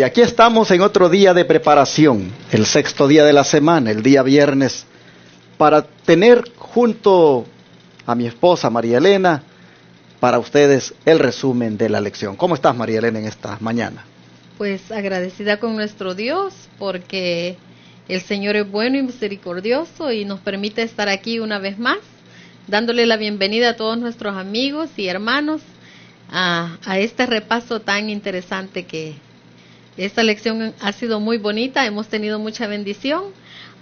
Y aquí estamos en otro día de preparación, el sexto día de la semana, el día viernes, para tener junto a mi esposa María Elena, para ustedes el resumen de la lección. ¿Cómo estás, María Elena, en esta mañana? Pues agradecida con nuestro Dios, porque el Señor es bueno y misericordioso y nos permite estar aquí una vez más, dándole la bienvenida a todos nuestros amigos y hermanos a este repaso tan interesante que esta lección ha sido muy bonita, hemos tenido mucha bendición,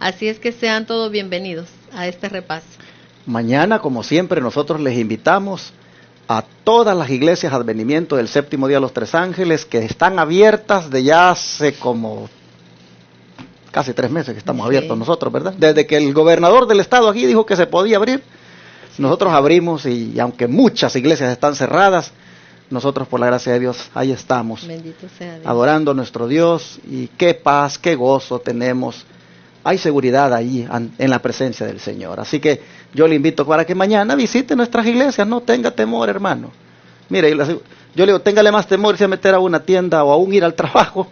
así es que sean todos bienvenidos a este repaso. Mañana, como siempre, nosotros les invitamos a todas las iglesias Advenimiento del Séptimo Día de los Tres Ángeles, que están abiertas de ya hace como casi 3 meses que estamos abiertos nosotros, ¿verdad? Desde que el gobernador del estado aquí dijo que se podía abrir, nosotros abrimos y aunque muchas iglesias están cerradas, nosotros por la gracia de Dios ahí estamos, bendito sea Dios, adorando a nuestro Dios, y qué paz, qué gozo tenemos. Hay seguridad ahí en la presencia del Señor. Así que yo le invito para que mañana visite nuestras iglesias, no tenga temor, hermano. Mire, yo le digo, téngale más temor irse a meter a una tienda o aún ir al trabajo,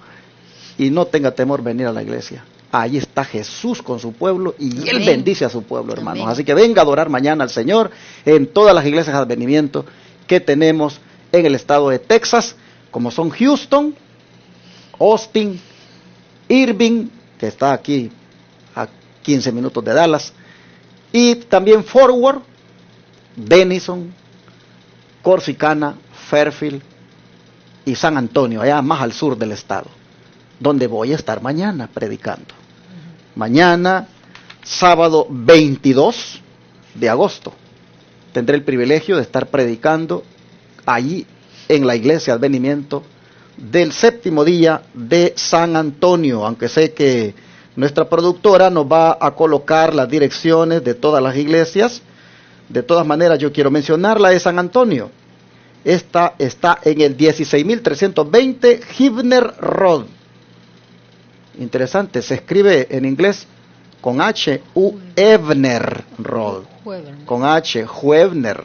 y no tenga temor venir a la iglesia. Ahí está Jesús con su pueblo y Amén. Él bendice a su pueblo, hermanos. Amén. Así que venga a adorar mañana al Señor en todas las iglesias de Advenimiento que tenemos en el estado de Texas, como son Houston, Austin, Irving, que está aquí a 15 minutos de Dallas, y también Fort Worth, Denison, Corsicana, Fairfield y San Antonio, allá más al sur del estado, donde voy a estar mañana predicando. Mañana, sábado 22 de agosto, tendré el privilegio de estar predicando allí en la iglesia Advenimiento del Séptimo Día de San Antonio, aunque sé que nuestra productora nos va a colocar las direcciones de todas las iglesias. De todas maneras, yo quiero mencionar la de San Antonio. Esta está en el 16.320 Hibner Road. Interesante, se escribe en inglés con H, Huebner Road, con H, Huebner,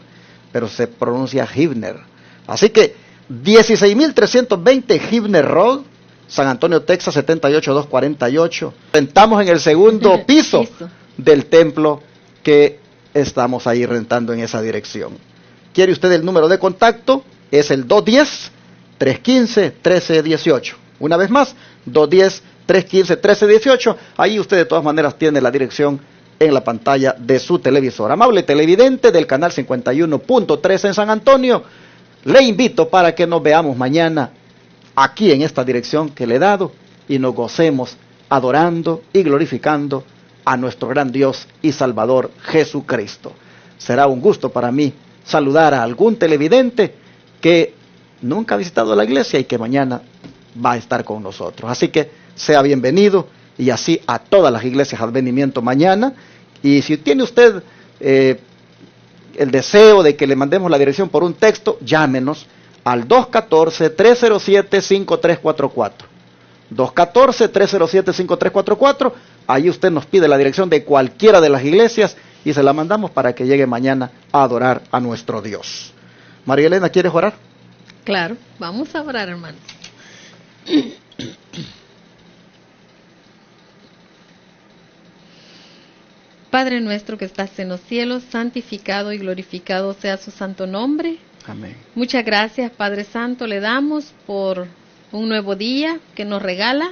pero se pronuncia Hibner. Así que 16.320 Hibner Road, San Antonio, Texas, 78248. Rentamos en el segundo piso del templo que estamos ahí rentando en esa dirección. ¿Quiere usted el número de contacto? Es el 210-315-1318. Una vez más, 210-315-1318. Ahí usted de todas maneras tiene la dirección en la pantalla de su televisor. Amable televidente del canal 51.3 en San Antonio, le invito para que nos veamos mañana aquí en esta dirección que le he dado y nos gocemos adorando y glorificando a nuestro gran Dios y Salvador Jesucristo. Será un gusto para mí saludar a algún televidente que nunca ha visitado la iglesia y que mañana va a estar con nosotros. Así que sea bienvenido, y así a todas las iglesias Advenimiento mañana. Y si tiene usted el deseo de que le mandemos la dirección por un texto, llámenos al 214-307-5344. 214-307-5344. Ahí usted nos pide la dirección de cualquiera de las iglesias y se la mandamos para que llegue mañana a adorar a nuestro Dios. María Elena, ¿quieres orar? Claro, vamos a orar, hermanos. Padre nuestro que estás en los cielos, santificado y glorificado sea su santo nombre. Amén. Muchas gracias, Padre Santo, le damos por un nuevo día que nos regala,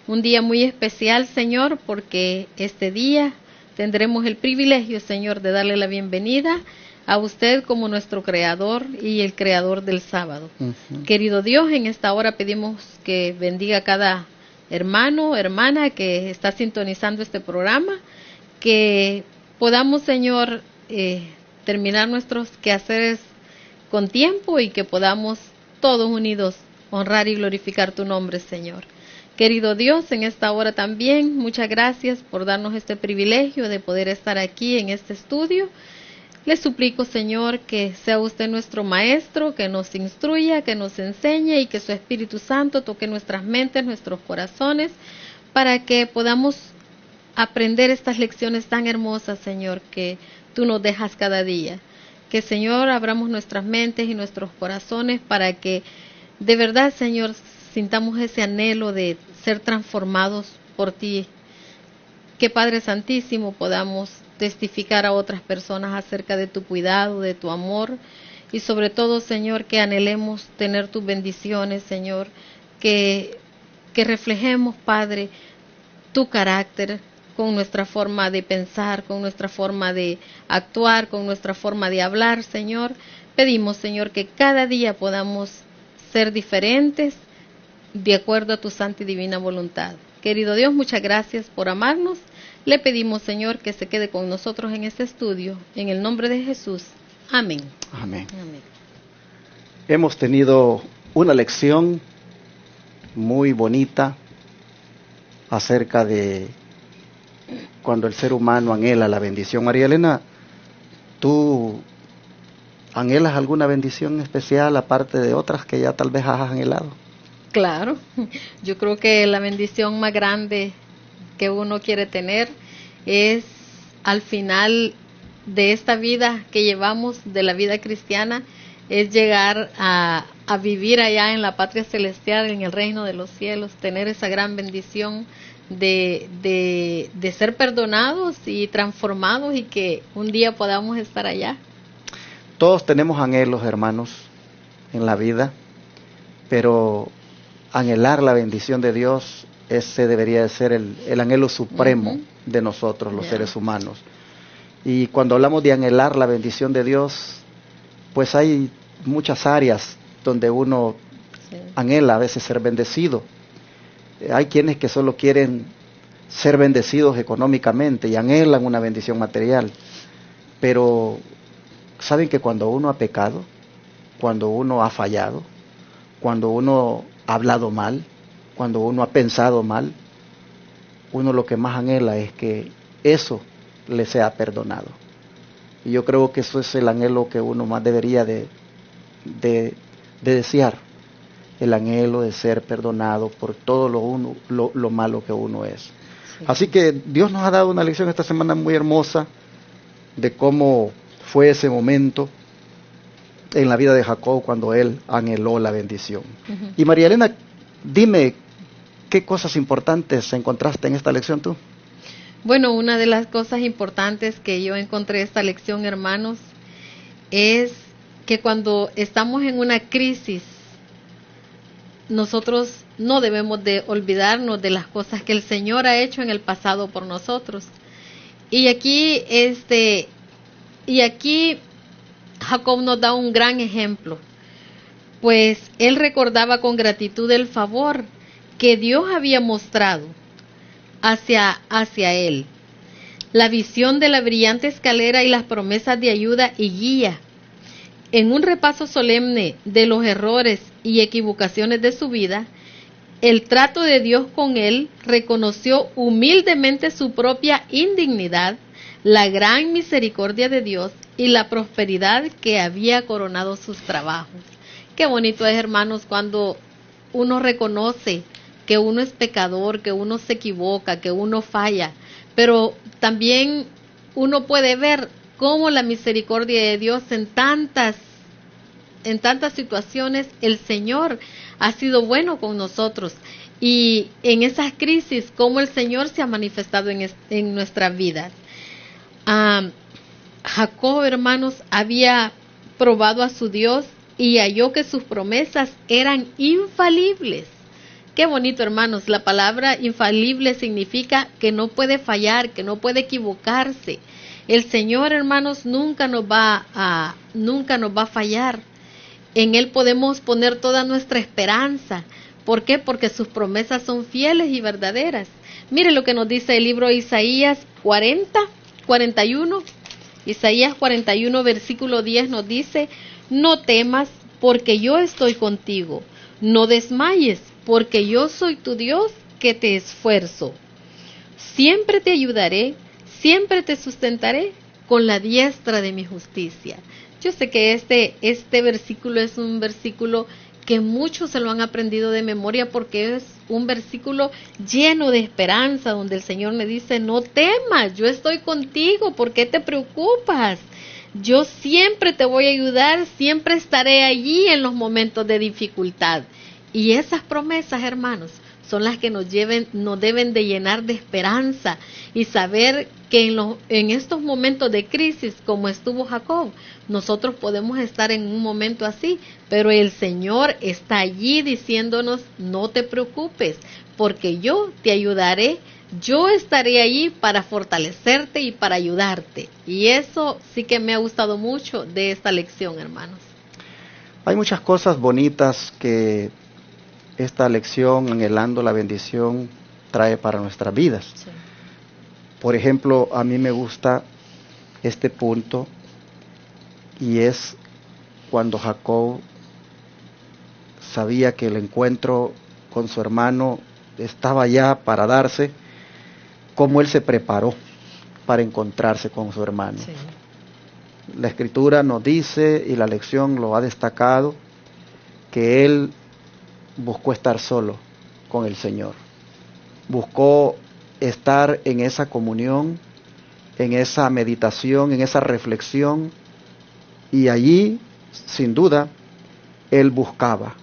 un día muy especial, Señor, porque este día tendremos el privilegio, Señor, de darle la bienvenida a usted como nuestro Creador y el Creador del sábado. Querido Dios, en esta hora pedimos que bendiga a cada hermano, hermana que está sintonizando este programa, que podamos, Señor, terminar nuestros quehaceres con tiempo y que podamos todos unidos honrar y glorificar tu nombre, Señor. Querido Dios, en esta hora también, muchas gracias por darnos este privilegio de poder estar aquí en este estudio. Le suplico, Señor, que sea usted nuestro maestro, que nos instruya, que nos enseñe y que su Espíritu Santo toque nuestras mentes, nuestros corazones, para que podamos aprender estas lecciones tan hermosas, Señor, que tú nos dejas cada día. Que, Señor, abramos nuestras mentes y nuestros corazones para que de verdad, Señor, sintamos ese anhelo de ser transformados por ti. Que Padre Santísimo podamos testificar a otras personas acerca de tu cuidado, de tu amor, y sobre todo, Señor, que anhelemos tener tus bendiciones, Señor, que reflejemos, Padre, tu carácter con nuestra forma de pensar, con nuestra forma de actuar, con nuestra forma de hablar, Señor. Pedimos, Señor, que cada día podamos ser diferentes de acuerdo a tu santa y divina voluntad. Querido Dios, muchas gracias por amarnos. Le pedimos, Señor, que se quede con nosotros en este estudio. En el nombre de Jesús. Amén. Amén. Amén. Hemos tenido una lección muy bonita acerca de cuando el ser humano anhela la bendición. María Elena, ¿tú anhelas alguna bendición especial aparte de otras que ya tal vez has anhelado? Claro, yo creo que la bendición más grande que uno quiere tener es al final de esta vida que llevamos, de la vida cristiana, es llegar a vivir allá en la patria celestial, en el reino de los cielos, tener esa gran bendición de ser perdonados y transformados y que un día podamos estar allá. Todos tenemos anhelos, hermanos, en la vida, pero anhelar la bendición de Dios, ese debería de ser el anhelo supremo de nosotros, los seres humanos. Y cuando hablamos de anhelar la bendición de Dios, pues hay muchas áreas donde uno anhela a veces ser bendecido. Hay quienes que solo quieren ser bendecidos económicamente y anhelan una bendición material. Pero saben que cuando uno ha pecado, cuando uno ha fallado, cuando uno ha hablado mal, cuando uno ha pensado mal, uno lo que más anhela es que eso le sea perdonado. Y yo creo que eso es el anhelo que uno más debería de desear, el anhelo de ser perdonado por todo lo malo que uno es. Sí. Así que Dios nos ha dado una lección esta semana muy hermosa de cómo fue ese momento en la vida de Jacob cuando él anheló la bendición. Y María Elena, dime, ¿qué cosas importantes encontraste en esta lección tú? Bueno, una de las cosas importantes que yo encontré en esta lección, hermanos, es que cuando estamos en una crisis, nosotros no debemos de olvidarnos de las cosas que el Señor ha hecho en el pasado por nosotros. Y aquí Jacob nos da un gran ejemplo, pues él recordaba con gratitud el favor que Dios había mostrado hacia él, la visión de la brillante escalera y las promesas de ayuda y guía. En un repaso solemne de los errores y equivocaciones de su vida, el trato de Dios con él, reconoció humildemente su propia indignidad, la gran misericordia de Dios y la prosperidad que había coronado sus trabajos. Qué bonito es, hermanos, cuando uno reconoce que uno es pecador, que uno se equivoca, que uno falla, pero también uno puede ver cómo la misericordia de Dios en tantas situaciones el Señor ha sido bueno con nosotros, y en esas crisis cómo el Señor se ha manifestado en nuestras vidas. Jacob, hermanos, había probado a su Dios y halló que sus promesas eran infalibles. Qué bonito, hermanos. La palabra infalible significa que no puede fallar, que no puede equivocarse. El Señor, hermanos, nunca nos va a fallar. En Él podemos poner toda nuestra esperanza. ¿Por qué? Porque sus promesas son fieles y verdaderas. Mire lo que nos dice el libro de Isaías 41. Isaías 41, versículo 10 nos dice: no temas, porque yo estoy contigo. No desmayes, porque yo soy tu Dios que te esfuerzo. Siempre te ayudaré, siempre te sustentaré con la diestra de mi justicia. Yo sé que este versículo es un versículo que muchos se lo han aprendido de memoria, porque es un versículo lleno de esperanza, donde el Señor me dice: no temas, yo estoy contigo, ¿por qué te preocupas? Yo siempre te voy a ayudar, siempre estaré allí en los momentos de dificultad. Y esas promesas, hermanos, son las que nos deben de llenar de esperanza y saber que en estos momentos de crisis, como estuvo Jacob, nosotros podemos estar en un momento así, pero el Señor está allí diciéndonos, no te preocupes, porque yo te ayudaré, yo estaré allí para fortalecerte y para ayudarte. Y eso sí que me ha gustado mucho de esta lección, hermanos. Hay muchas cosas bonitas que esta lección, anhelando la bendición, trae para nuestras vidas. Sí. Por ejemplo, a mí me gusta este punto, y es cuando Jacob sabía que el encuentro con su hermano estaba ya para darse, cómo él se preparó para encontrarse con su hermano. Sí. La Escritura nos dice, y la lección lo ha destacado, que él buscó estar solo con el Señor. Buscó estar en esa comunión, en esa meditación, en esa reflexión, y allí, sin duda, él buscaba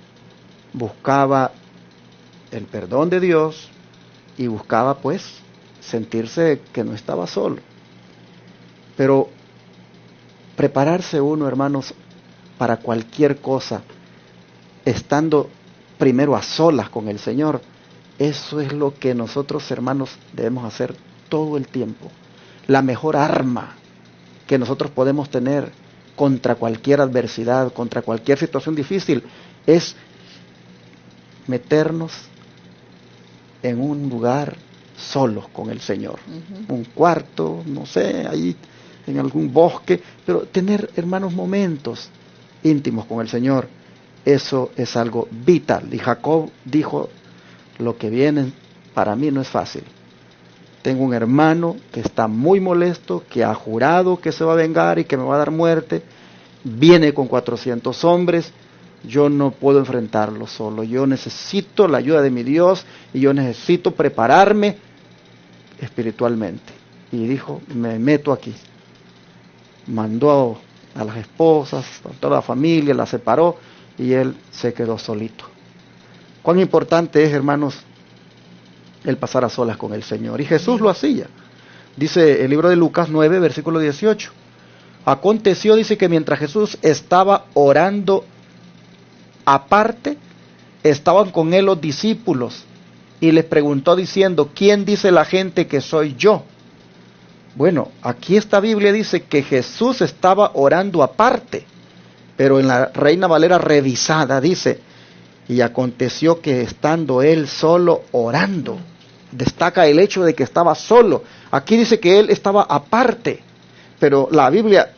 el perdón de Dios y buscaba pues sentirse que no estaba solo. Pero prepararse uno, hermanos, para cualquier cosa, estando primero a solas con el Señor, eso es lo que nosotros, hermanos, debemos hacer todo el tiempo. La mejor arma que nosotros podemos tener contra cualquier adversidad, contra cualquier situación difícil, es meternos en un lugar solos con el Señor. Un cuarto, no sé, ahí en algún bosque, pero tener, hermanos, momentos íntimos con el Señor, eso es algo vital. Y Jacob dijo, lo que viene para mí no es fácil. Tengo un hermano que está muy molesto, que ha jurado que se va a vengar y que me va a dar muerte. Viene con 400 hombres. Yo no puedo enfrentarlo solo. Yo necesito la ayuda de mi Dios y yo necesito prepararme espiritualmente. Y dijo, me meto aquí. Mandó a las esposas, a toda la familia, la separó y él se quedó solito. Cuán importante es, hermanos, el pasar a solas con el Señor. Y Jesús lo hacía. Dice el libro de Lucas 9, versículo 18. Aconteció, dice, que mientras Jesús estaba orando aparte, estaban con él los discípulos y les preguntó diciendo, ¿quién dice la gente que soy yo? Bueno, aquí esta Biblia dice que Jesús estaba orando aparte, pero en la Reina Valera revisada dice, y aconteció que estando él solo orando, destaca el hecho de que estaba solo. Aquí dice que él estaba aparte, pero la Biblia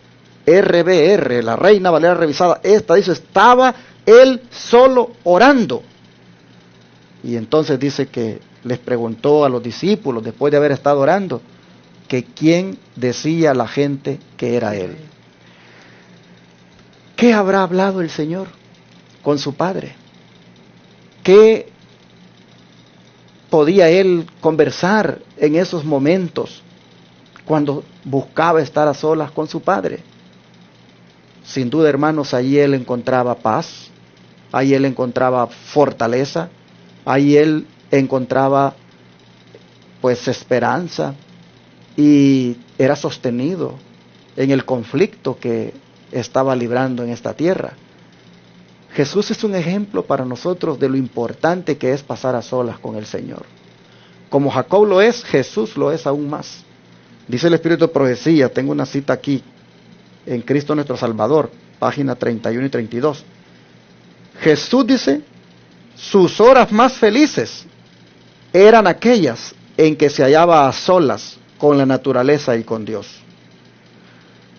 RVR, la Reina Valera revisada, esta dice, estaba él solo orando. Y entonces dice que les preguntó a los discípulos, después de haber estado orando, que quién decía la gente que era él. ¿Qué habrá hablado el Señor con su Padre? ¿Qué podía él conversar en esos momentos cuando buscaba estar a solas con su Padre? Sin duda, hermanos, allí él encontraba paz, ahí él encontraba fortaleza, ahí él encontraba pues esperanza y era sostenido en el conflicto que estaba librando en esta tierra. Jesús es un ejemplo para nosotros de lo importante que es pasar a solas con el Señor. Como Jacob lo es, Jesús lo es aún más. Dice el Espíritu de Profecía, tengo una cita aquí, en Cristo nuestro Salvador, página 31 y 32. Jesús dice, sus horas más felices eran aquellas en que se hallaba a solas con la naturaleza y con Dios.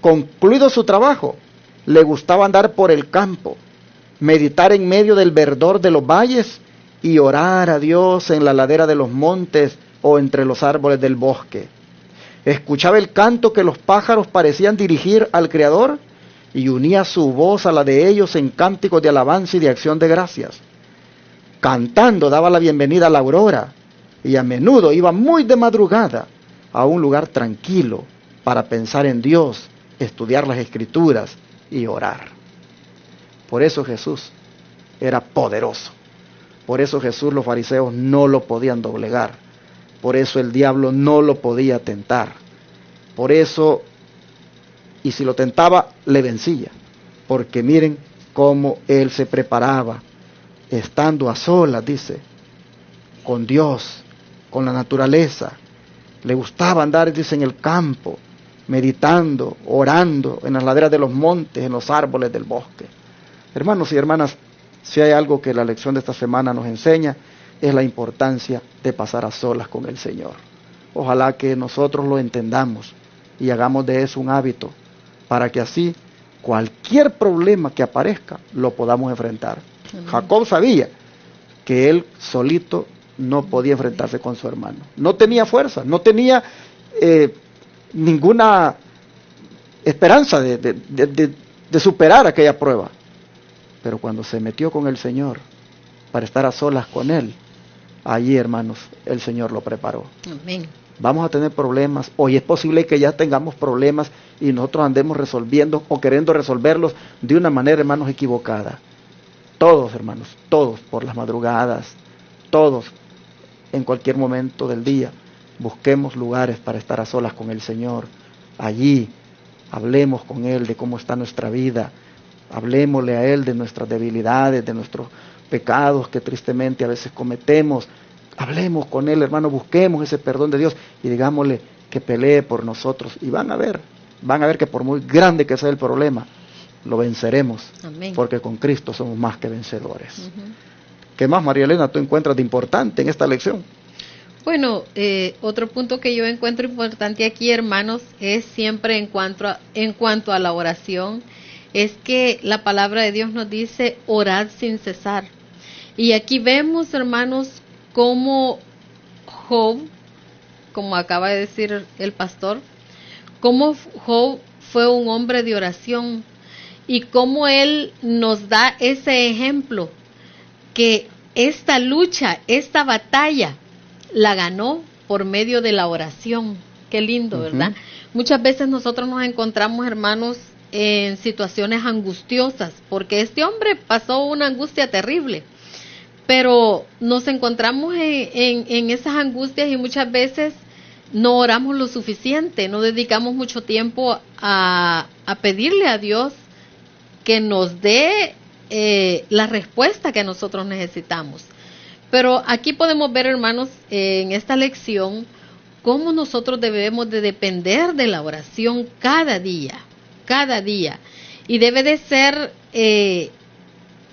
Concluido su trabajo, le gustaba andar por el campo, meditar en medio del verdor de los valles y orar a Dios en la ladera de los montes o entre los árboles del bosque. Escuchaba el canto que los pájaros parecían dirigir al Creador y unía su voz a la de ellos en cánticos de alabanza y de acción de gracias. Cantando daba la bienvenida a la aurora y a menudo iba muy de madrugada a un lugar tranquilo para pensar en Dios, estudiar las Escrituras y orar. Por eso Jesús era poderoso, Por eso Jesús, los fariseos no lo podían doblegar. Por eso el diablo no lo podía tentar. Por eso, y si lo tentaba, le vencía. Porque miren cómo él se preparaba, estando a solas, dice, con Dios, con la naturaleza. Le gustaba andar, dice, en el campo, meditando, orando, en las laderas de los montes, en los árboles del bosque. Hermanos y hermanas, si hay algo que la lección de esta semana nos enseña, es la importancia de pasar a solas con el Señor. Ojalá que nosotros lo entendamos y hagamos de eso un hábito, para que así cualquier problema que aparezca lo podamos enfrentar. Amén. Jacob sabía que él solito no podía enfrentarse con su hermano. No tenía fuerza, no tenía ninguna esperanza de superar aquella prueba. Pero cuando se metió con el Señor para estar a solas con Él, allí, hermanos, el Señor lo preparó. Amén. Vamos a tener problemas. Hoy es posible que ya tengamos problemas y nosotros andemos resolviendo o queriendo resolverlos de una manera, hermanos, equivocada. Todos, hermanos, todos por las madrugadas, todos en cualquier momento del día, busquemos lugares para estar a solas con el Señor. Allí hablemos con Él de cómo está nuestra vida. Hablemosle a Él de nuestras debilidades, de nuestros pecados que tristemente a veces cometemos. Hablemos con Él, hermano, busquemos ese perdón de Dios y digámosle que pelee por nosotros. Y van a ver que por muy grande que sea el problema, lo venceremos. Amén. Porque con Cristo somos más que vencedores. Uh-huh. ¿Qué más, María Elena, tú encuentras de importante en esta lección? Bueno, otro punto que yo encuentro importante aquí, hermanos, es siempre en cuanto a la oración, es que la palabra de Dios nos dice orad sin cesar. Y aquí vemos, hermanos, cómo Job, como acaba de decir el pastor, cómo Job fue un hombre de oración y cómo él nos da ese ejemplo, que esta lucha, esta batalla, la ganó por medio de la oración. Qué lindo, ¿verdad? Muchas veces nosotros nos encontramos, hermanos, en situaciones angustiosas, porque este hombre pasó una angustia terrible, pero nos encontramos en esas angustias y muchas veces no oramos lo suficiente, no dedicamos mucho tiempo a pedirle a Dios que nos dé la respuesta que nosotros necesitamos. Pero aquí podemos ver, hermanos, en esta lección, cómo nosotros debemos de depender de la oración cada día. Y debe de ser,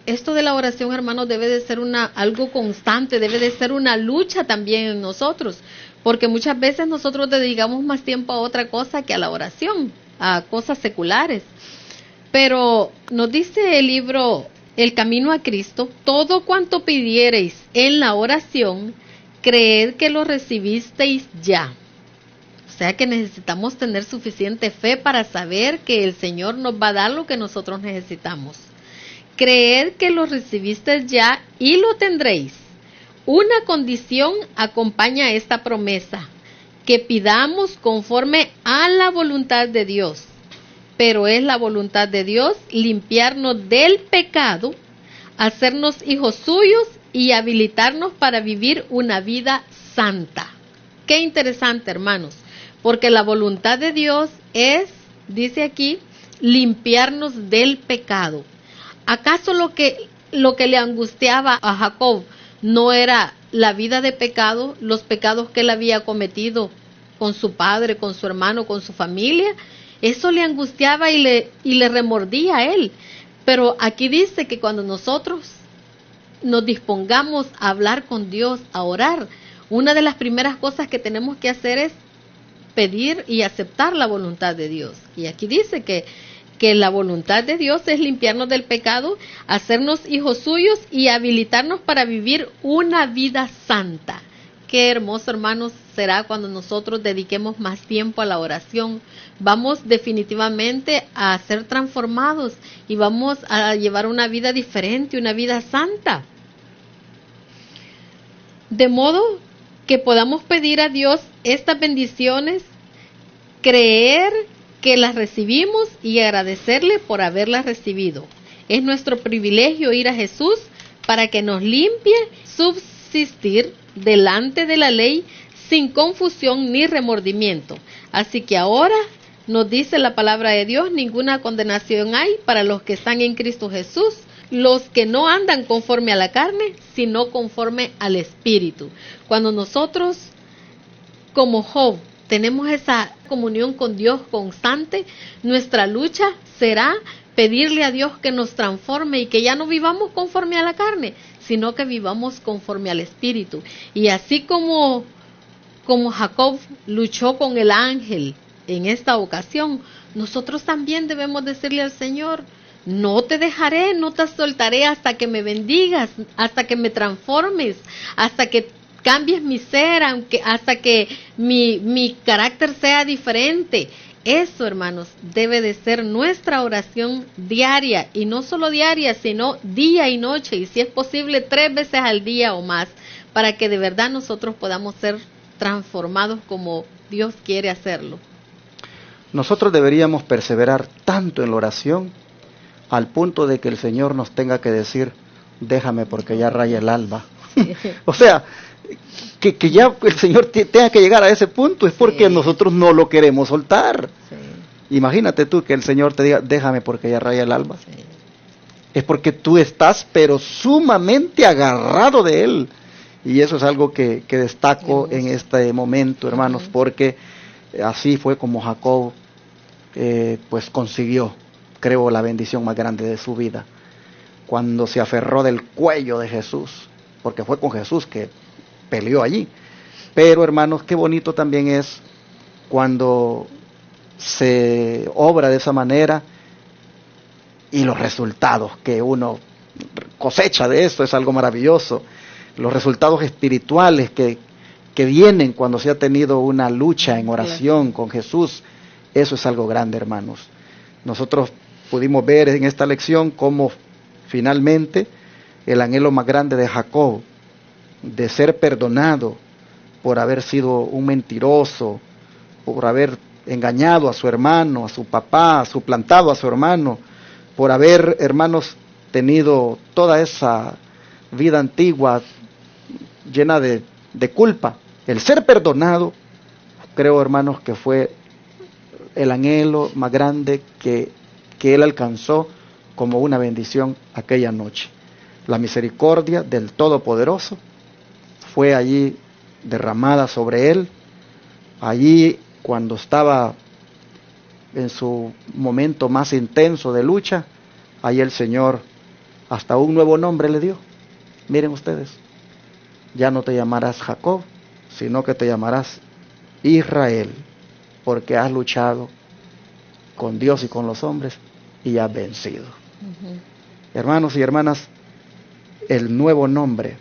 esto de la oración, hermanos, debe de ser algo constante, debe de ser una lucha también en nosotros, porque muchas veces nosotros dedicamos más tiempo a otra cosa que a la oración, a cosas seculares. Pero nos dice el libro El Camino a Cristo: todo cuanto pidiereis en la oración, creed que lo recibisteis ya. O sea que necesitamos tener suficiente fe para saber que el Señor nos va a dar lo que nosotros necesitamos. Creed que lo recibisteis ya y lo tendréis. Una condición acompaña esta promesa: que pidamos conforme a la voluntad de Dios. Pero es la voluntad de Dios limpiarnos del pecado, hacernos hijos suyos y habilitarnos para vivir una vida santa. Qué interesante, hermanos, porque la voluntad de Dios es, dice aquí, limpiarnos del pecado. ¿Acaso lo que le angustiaba a Jacob no era la vida de pecado, los pecados que él había cometido con su padre, con su hermano, con su familia? Eso le angustiaba y le remordía a él. Pero aquí dice que cuando nosotros nos dispongamos a hablar con Dios, a orar, una de las primeras cosas que tenemos que hacer es pedir y aceptar la voluntad de Dios. Y aquí dice que la voluntad de Dios es limpiarnos del pecado, hacernos hijos suyos y habilitarnos para vivir una vida santa. Qué hermoso, hermanos, será cuando nosotros dediquemos más tiempo a la oración. Vamos definitivamente a ser transformados y vamos a llevar una vida diferente, una vida santa. De modo que podamos pedir a Dios estas bendiciones, creer que las recibimos y agradecerle por haberlas recibido. Es nuestro privilegio ir a Jesús para que nos limpie, subsistir delante de la ley sin confusión ni remordimiento. Así que ahora nos dice la palabra de Dios, ninguna condenación hay para los que están en Cristo Jesús, los que no andan conforme a la carne, sino conforme al Espíritu. Cuando nosotros, como Job, tenemos esa comunión con Dios constante, nuestra lucha será pedirle a Dios que nos transforme y que ya no vivamos conforme a la carne, sino que vivamos conforme al Espíritu. Y así como Jacob luchó con el ángel en esta ocasión, nosotros también debemos decirle al Señor, no te dejaré, no te soltaré hasta que me bendigas, hasta que me transformes, hasta que cambies mi ser, hasta que mi carácter sea diferente. Eso, hermanos, debe de ser nuestra oración diaria, y no solo diaria, sino día y noche, y si es posible 3 veces al día o más, para que de verdad nosotros podamos ser transformados como Dios quiere hacerlo. Nosotros deberíamos perseverar tanto en la oración al punto de que el Señor nos tenga que decir, déjame porque ya raya el alba. O sea, que ya el Señor tenga que llegar a ese punto es porque nosotros no lo queremos soltar. Sí. Imagínate tú que el Señor te diga, déjame porque ya raya el alba. Sí. Es porque tú estás pero sumamente agarrado de Él. Y eso es algo que destaco en este momento, hermanos, porque así fue como Jacob pues consiguió, creo, la bendición más grande de su vida, cuando se aferró del cuello de Jesús, porque fue con Jesús que peleó allí. Pero, hermanos, qué bonito también es cuando se obra de esa manera y los resultados que uno cosecha de esto es algo maravilloso. Los resultados espirituales que vienen cuando se ha tenido una lucha en oración con Jesús, eso es algo grande, hermanos. Nosotros pudimos ver en esta lección cómo finalmente el anhelo más grande de Jacob, de ser perdonado por haber sido un mentiroso, por haber engañado a su hermano, a su papá, suplantado a su hermano, por haber, hermanos, tenido toda esa vida antigua llena de culpa. El ser perdonado, creo, hermanos, que fue el anhelo más grande que él alcanzó como una bendición aquella noche. La misericordia del Todopoderoso fue allí derramada sobre él. Allí, cuando estaba en su momento más intenso de lucha, ahí el Señor hasta un nuevo nombre le dio. Miren ustedes, ya no te llamarás Jacob, sino que te llamarás Israel, porque has luchado con Dios y con los hombres y has vencido. Hermanos y hermanas, el nuevo nombre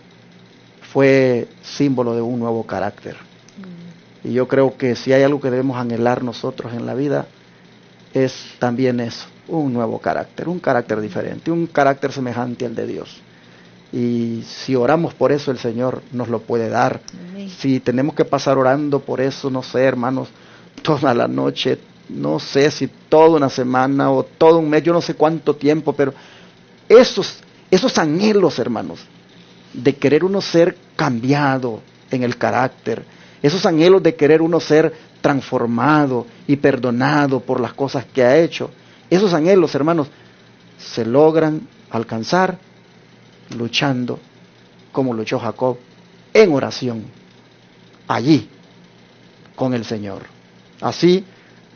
fue símbolo de un nuevo carácter. Y yo creo que si hay algo que debemos anhelar nosotros en la vida, es también eso, un nuevo carácter, un carácter diferente, un carácter semejante al de Dios. Y si oramos por eso, el Señor nos lo puede dar. Amén. Si tenemos que pasar orando por eso, no sé, hermanos, toda la noche, no sé si toda una semana o todo un mes, yo no sé cuánto tiempo, pero esos anhelos, hermanos, de querer uno ser cambiado en el carácter, esos anhelos de querer uno ser transformado y perdonado por las cosas que ha hecho, esos anhelos, hermanos, se logran alcanzar luchando como luchó Jacob en oración, allí con el Señor. Así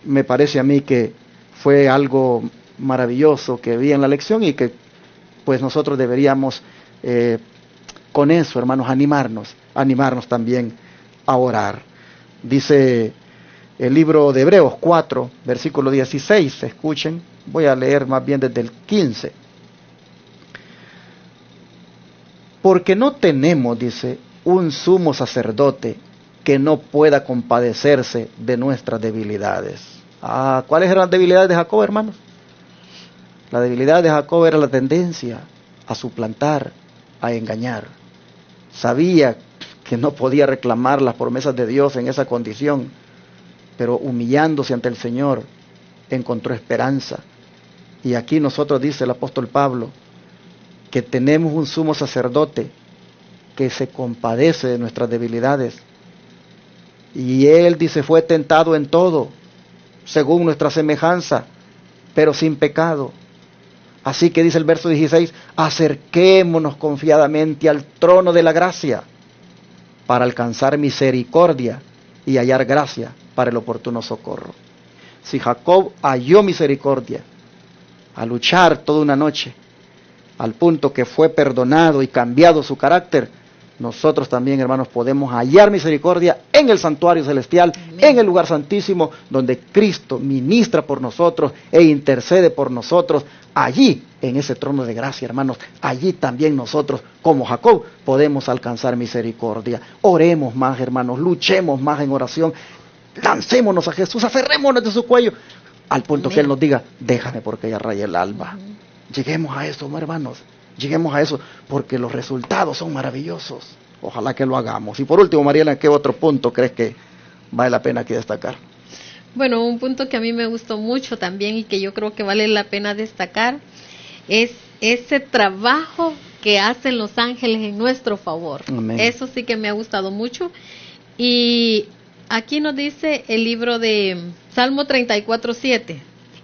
me parece a mí que fue algo maravilloso que vi en la lección y que pues nosotros deberíamos con eso, hermanos, animarnos también a orar. Dice el libro de Hebreos 4, versículo 16, escuchen, voy a leer más bien desde el 15. Porque no tenemos, dice, un sumo sacerdote que no pueda compadecerse de nuestras debilidades. ¿Cuáles eran las debilidades de Jacob, hermanos? La debilidad de Jacob era la tendencia a suplantar, a engañar. Sabía que no podía reclamar las promesas de Dios en esa condición, pero humillándose ante el Señor, encontró esperanza. Y aquí nosotros, dice el apóstol Pablo, que tenemos un sumo sacerdote que se compadece de nuestras debilidades. Y Él dice, fue tentado en todo, según nuestra semejanza, pero sin pecado. Así que dice el verso 16, acerquémonos confiadamente al trono de la gracia para alcanzar misericordia y hallar gracia para el oportuno socorro. Si Jacob halló misericordia a luchar toda una noche, al punto que fue perdonado y cambiado su carácter, nosotros también, hermanos, podemos hallar misericordia en el santuario celestial, amén, en el lugar santísimo, donde Cristo ministra por nosotros e intercede por nosotros. Allí, en ese trono de gracia, hermanos, allí también nosotros, como Jacob, podemos alcanzar misericordia. Oremos más, hermanos, luchemos más en oración, lancémonos a Jesús, aferrémonos de su cuello, al punto, amén, que Él nos diga, déjame porque ya raya el alba. Amén. Lleguemos a eso, ¿no, hermanos? Lleguemos a eso, porque los resultados son maravillosos. Ojalá que lo hagamos. Y por último, Mariela, ¿qué otro punto crees que vale la pena aquí destacar? Bueno, un punto que a mí me gustó mucho también y que yo creo que vale la pena destacar es ese trabajo que hacen los ángeles en nuestro favor. Amén. Eso sí que me ha gustado mucho. Y aquí nos dice el libro de Salmo 34:7.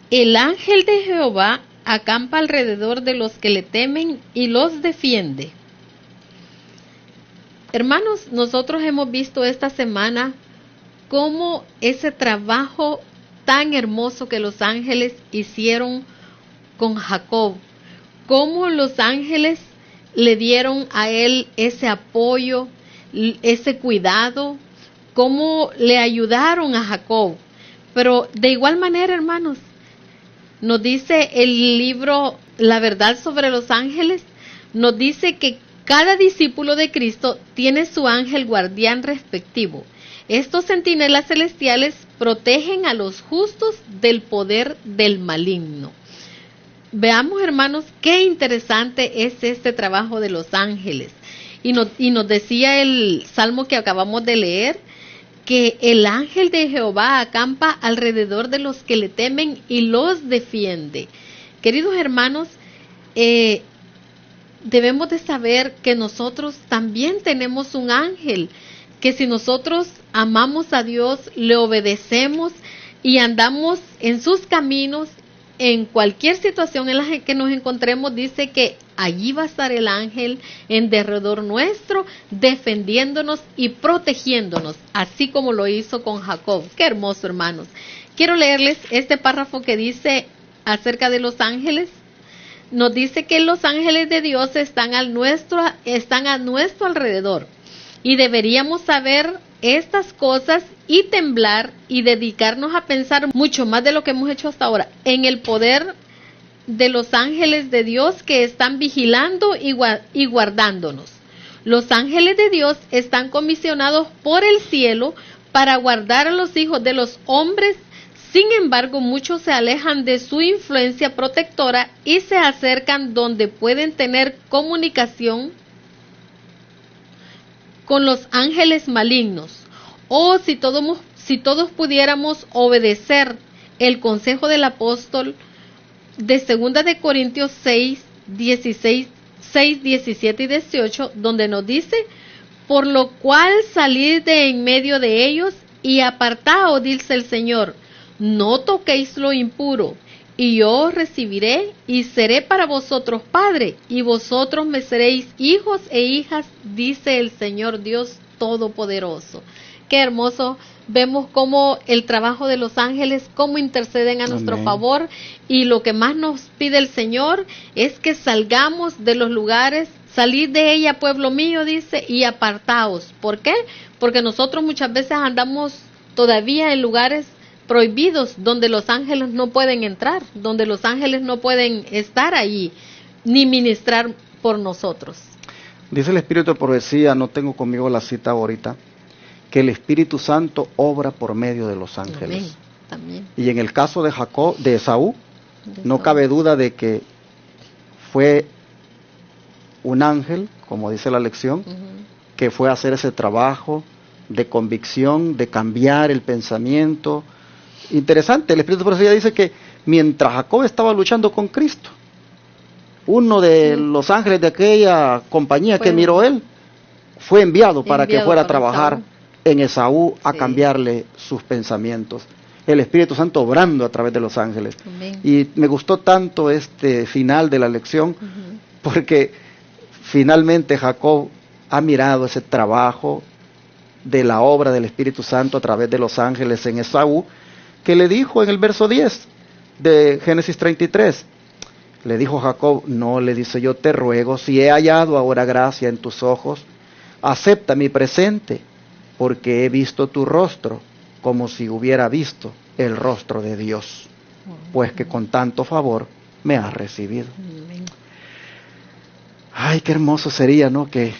El ángel de Jehová acampa alrededor de los que le temen y los defiende. Hermanos, nosotros hemos visto esta semana cómo ese trabajo tan hermoso que los ángeles hicieron con Jacob, cómo los ángeles le dieron a él ese apoyo, ese cuidado, cómo le ayudaron a Jacob. Pero de igual manera, hermanos, nos dice el libro La verdad sobre los ángeles, nos dice que cada discípulo de Cristo tiene su ángel guardián respectivo. Estos centinelas celestiales protegen a los justos del poder del maligno. Veamos, hermanos, qué interesante es este trabajo de los ángeles. Y nos decía el salmo que acabamos de leer, que el ángel de Jehová acampa alrededor de los que le temen y los defiende. Queridos hermanos, debemos de saber que nosotros también tenemos un ángel, que si nosotros amamos a Dios, le obedecemos y andamos en sus caminos, en cualquier situación en la que nos encontremos, dice que allí va a estar el ángel en derredor nuestro, defendiéndonos y protegiéndonos, así como lo hizo con Jacob. Qué hermoso, hermanos. Quiero leerles este párrafo que dice acerca de los ángeles. Nos dice que los ángeles de Dios están a nuestro alrededor y deberíamos saber estas cosas y temblar y dedicarnos a pensar mucho más de lo que hemos hecho hasta ahora en el poder de los ángeles de Dios que están vigilando y guardándonos. Los ángeles de Dios están comisionados por el cielo para guardar a los hijos de los hombres. Sin embargo, muchos se alejan de su influencia protectora y se acercan donde pueden tener comunicación con los ángeles malignos. Si todos pudiéramos obedecer el consejo del apóstol de 2 de Corintios 6, 17 y 18, donde nos dice, por lo cual salid de en medio de ellos y apartaos, dice el Señor, no toquéis lo impuro, y yo os recibiré y seré para vosotros padre, y vosotros me seréis hijos e hijas, dice el Señor Dios Todopoderoso. Qué hermoso, vemos cómo el trabajo de los ángeles, cómo interceden a nuestro favor, y lo que más nos pide el Señor es que salgamos de los lugares, salid de ella, pueblo mío, dice, y apartaos. ¿Por qué? Porque nosotros muchas veces andamos todavía en lugares prohibidos, donde los ángeles no pueden entrar, donde los ángeles no pueden estar allí, ni ministrar por nosotros. Dice el Espíritu de Profecía, no tengo conmigo la cita ahorita, que el Espíritu Santo obra por medio de los ángeles. Amén. Y en el caso de Esaú, no cabe duda de que fue un ángel, como dice la lección, que fue a hacer ese trabajo de convicción, de cambiar el pensamiento. Interesante, el Espíritu de Profecía dice que mientras Jacob estaba luchando con Cristo, Uno de los ángeles de aquella compañía que miró él fue enviado para que fuera a trabajar en Esaú a cambiarle sus pensamientos. El Espíritu Santo obrando a través de los ángeles. Amén. Y me gustó tanto este final de la lección, porque finalmente Jacob ha mirado ese trabajo de la obra del Espíritu Santo a través de los ángeles en Esaú, que le dijo en el verso 10 de Génesis 33, le dijo Jacob, no, le dice, yo te ruego, si he hallado ahora gracia en tus ojos, acepta mi presente, porque he visto tu rostro, como si hubiera visto el rostro de Dios, pues que con tanto favor me has recibido. Ay, qué hermoso sería, ¿no?, que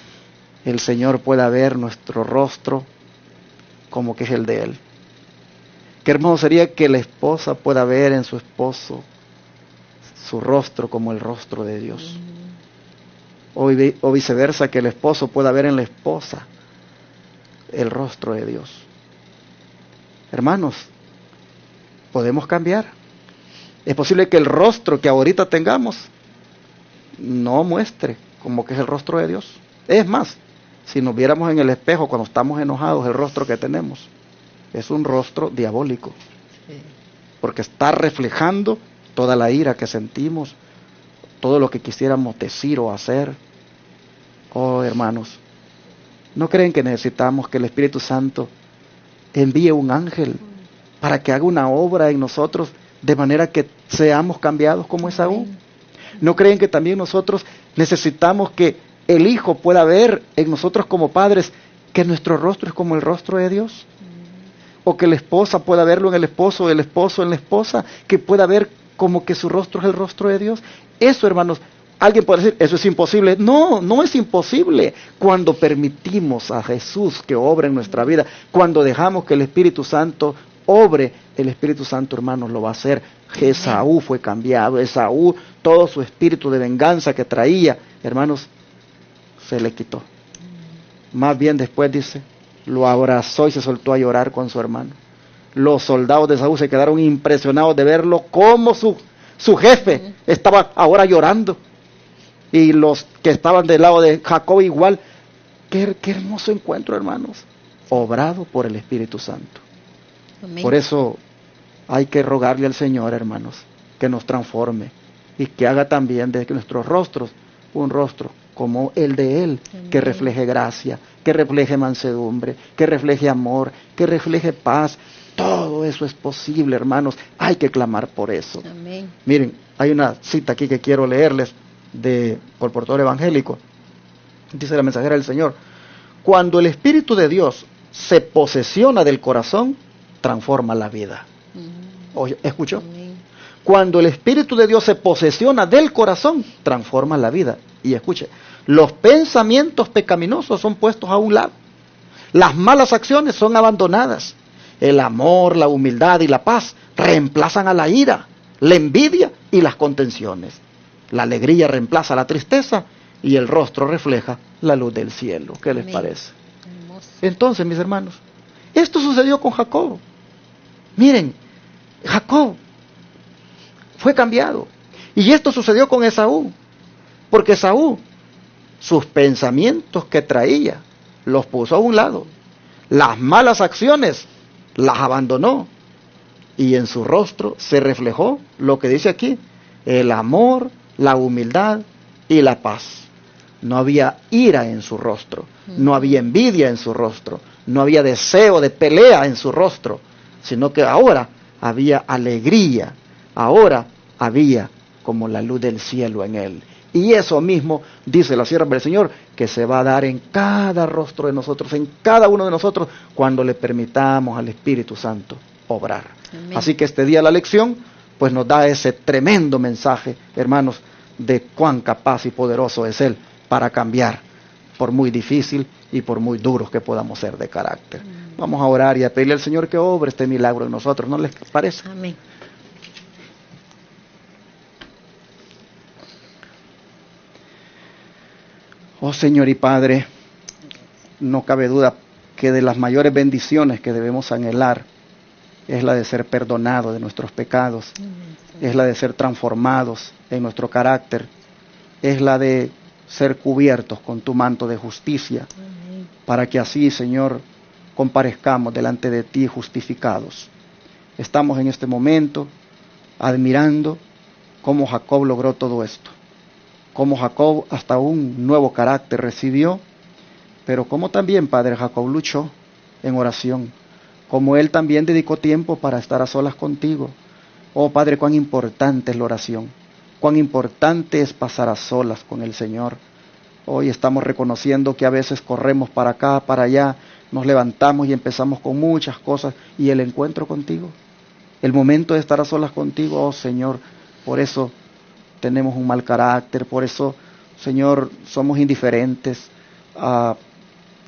el Señor pueda ver nuestro rostro como que es el de Él. Qué hermoso sería que la esposa pueda ver en su esposo su rostro como el rostro de Dios. O viceversa, que el esposo pueda ver en la esposa el rostro de Dios. Hermanos, podemos cambiar. Es posible que el rostro que ahorita tengamos no muestre como que es el rostro de Dios. Es más, si nos viéramos en el espejo cuando estamos enojados, el rostro que tenemos es un rostro diabólico. Porque está reflejando toda la ira que sentimos, todo lo que quisiéramos decir o hacer. Oh, hermanos, ¿no creen que necesitamos que el Espíritu Santo envíe un ángel para que haga una obra en nosotros de manera que seamos cambiados como Esaú? ¿No creen que también nosotros necesitamos que el Hijo pueda ver en nosotros como padres que nuestro rostro es como el rostro de Dios? O que la esposa pueda verlo en el esposo en la esposa, que pueda ver como que su rostro es el rostro de Dios. Eso, hermanos, alguien puede decir, eso es imposible. No, no es imposible. Cuando permitimos a Jesús que obre en nuestra vida, cuando dejamos que el Espíritu Santo obre, el Espíritu Santo, hermanos, lo va a hacer. Esaú fue cambiado. Esaú, todo su espíritu de venganza que traía, hermanos, se le quitó. Más bien después, dice, lo abrazó y se soltó a llorar con su hermano. Los soldados de Esaú se quedaron impresionados de verlo como su jefe estaba ahora llorando. Y los que estaban del lado de Jacob igual. Qué hermoso encuentro, hermanos. Obrado por el Espíritu Santo. Amén. Por eso hay que rogarle al Señor, hermanos, que nos transforme y que haga también de nuestros rostros un rostro como el de Él. Amén. Que refleje gracia, que refleje mansedumbre, que refleje amor, que refleje paz. Todo eso es posible, hermanos. Hay que clamar por eso. Amén. Miren, hay una cita aquí que quiero leerles por Portal Evangélico. Dice la mensajera del Señor: cuando el Espíritu de Dios se posesiona del corazón, transforma la vida. ¿Escuchó? Amén. Cuando el Espíritu de Dios se posesiona del corazón, transforma la vida. Y escuche, los pensamientos pecaminosos son puestos a un lado. Las malas acciones son abandonadas. El amor, la humildad y la paz reemplazan a la ira, la envidia y las contenciones. La alegría reemplaza la tristeza y el rostro refleja la luz del cielo. ¿Qué les parece? Hermoso. Entonces, mis hermanos, esto sucedió con Jacob. Miren, Jacob fue cambiado. Y esto sucedió con Esaú. Porque Esaú, sus pensamientos que traía, los puso a un lado. Las malas acciones las abandonó. Y en su rostro se reflejó lo que dice aquí: el amor, la humildad y la paz. No había ira en su rostro, no había envidia en su rostro, no había deseo de pelea en su rostro, sino que ahora había alegría, ahora había como la luz del cielo en él. Y eso mismo dice la sierva del Señor, que se va a dar en cada rostro de nosotros, en cada uno de nosotros, cuando le permitamos al Espíritu Santo obrar. Amén. Así que este día la lección pues nos da ese tremendo mensaje, hermanos, de cuán capaz y poderoso es Él para cambiar, por muy difícil y por muy duros que podamos ser de carácter. Vamos a orar y a pedirle al Señor que obre este milagro en nosotros, ¿no les parece? Amén. Oh Señor y Padre, no cabe duda que de las mayores bendiciones que debemos anhelar es la de ser perdonados de nuestros pecados, es la de ser transformados en nuestro carácter, es la de ser cubiertos con tu manto de justicia, para que así, Señor, comparezcamos delante de ti justificados. Estamos en este momento admirando cómo Jacob logró todo esto, cómo Jacob hasta un nuevo carácter recibió, pero cómo también, Padre, Jacob luchó en oración, como él también dedicó tiempo para estar a solas contigo. Oh Padre, cuán importante es la oración, cuán importante es pasar a solas con el Señor. Hoy estamos reconociendo que a veces corremos para acá, para allá, nos levantamos y empezamos con muchas cosas, y el encuentro contigo, el momento de estar a solas contigo, oh Señor, por eso tenemos un mal carácter, por eso, Señor, somos indiferentes a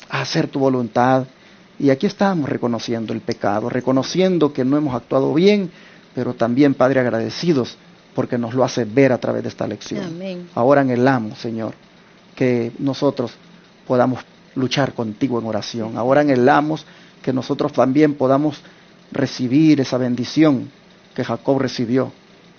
hacer tu voluntad. Y aquí estamos reconociendo el pecado, reconociendo que no hemos actuado bien, pero también, Padre, agradecidos porque nos lo hace ver a través de esta lección. Amén. Ahora anhelamos, Señor, que nosotros podamos luchar contigo en oración. Ahora anhelamos que nosotros también podamos recibir esa bendición que Jacob recibió,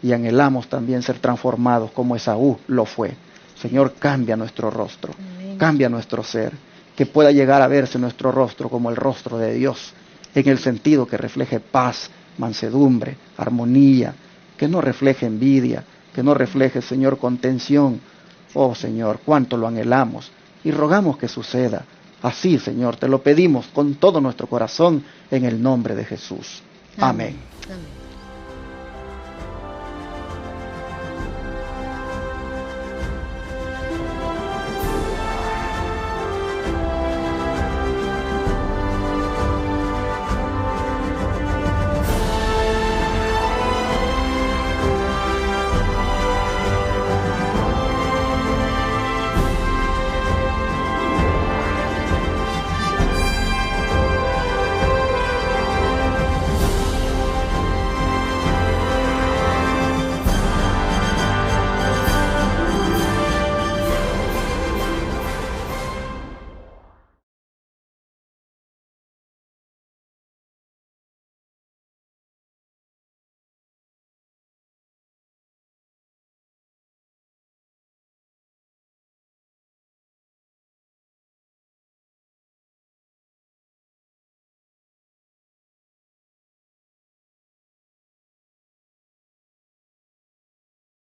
y anhelamos también ser transformados como Esaú lo fue. Señor, cambia nuestro rostro, Amén. cambia nuestro ser, que pueda llegar a verse nuestro rostro como el rostro de Dios, en el sentido que refleje paz, mansedumbre, armonía, que no refleje envidia, que no refleje, Señor, contención. Oh Señor, cuánto lo anhelamos y rogamos que suceda. Así, Señor, te lo pedimos con todo nuestro corazón en el nombre de Jesús. Amén. Amén.